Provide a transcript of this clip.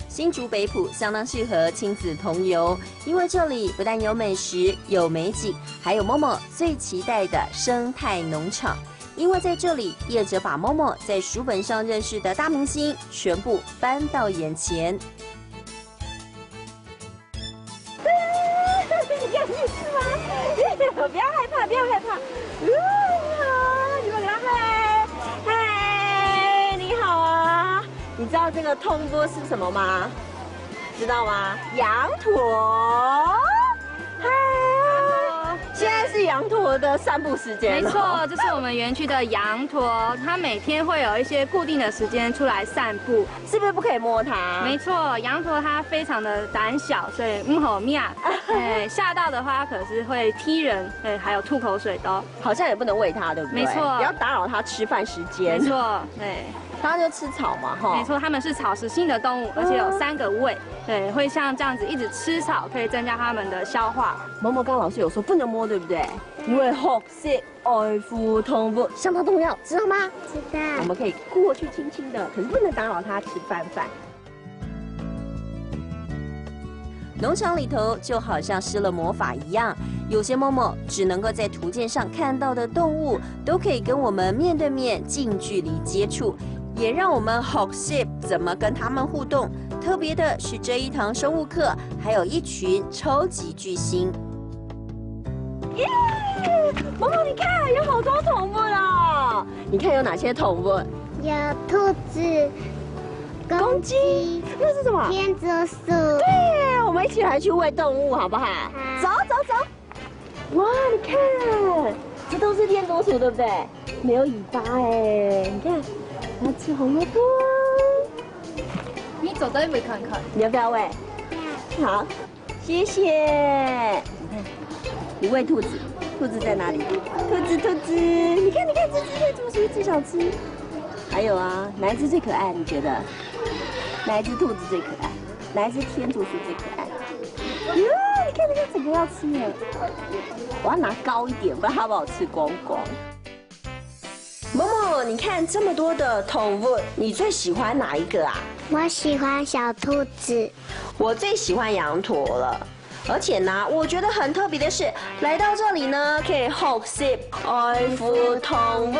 新竹北埔相当适合亲子同游，因为这里不但有美食、有美景，还有Momo最期待的生态农场。因为在这里，业者把Momo在书本上认识的大明星全部搬到眼前。有意思吗？不要害怕，不要害怕。你好，你们来，嗨，你好啊！你知道这个通波是什么吗？知道吗？羊驼。嗨，现在是羊驼的散步时间。没错，这是我们园区的羊驼，它每天会有一些固定的时间出来散步。是不是不可以摸它？没错，羊驼它非常的胆小，所以好妙。吓到的话，它可是会踢人，还有吐口水都。好像也不能喂它，对不对？没错，不要打扰它吃饭时间。没错，对。它就吃草嘛，哈。没错，它们是草食性的动物，而且有3个胃，对，会像这样子一直吃草，可以增加它们的消化。Momo刚刚老师有说不能摸，对不对？因为学識愛護動物相当重要，知道吗？知道。我们可以过去轻轻的，可是不能打扰它吃饭。农场里头就好像施了魔法一样，有些Momo只能够在图鉴上看到的动物，都可以跟我们面对面近距离接触，也让我们学識怎么跟他们互动。特别的是这一堂生物课，还有一群超级巨星。耶，Momo你看有好多动物哦！你看有哪些动物？有兔子、公鸡，那是什么？天竺鼠。对，我们一起来去喂动物好不好？走走走！哇，你看，这都是天竺鼠，对不对？没有尾巴哎，你看，它吃红萝卜。你走这一位看看，你要不要喂？好，谢谢。你看，你喂兔子，兔子在哪里？兔子，你看，这只天竺鼠最想吃。还有啊，哪一只最可爱？你觉得？哪一只兔子最可爱？哪一只天竺鼠最可爱？哟，你看，整个要吃了。我要拿高一点，不然它把我吃光光。Momo，你看这么多的动物，你最喜欢哪一个啊？我喜欢小兔子。我最喜欢羊驼了。而且呢，我觉得很特别的是，来到这里呢，可以學識愛護動物。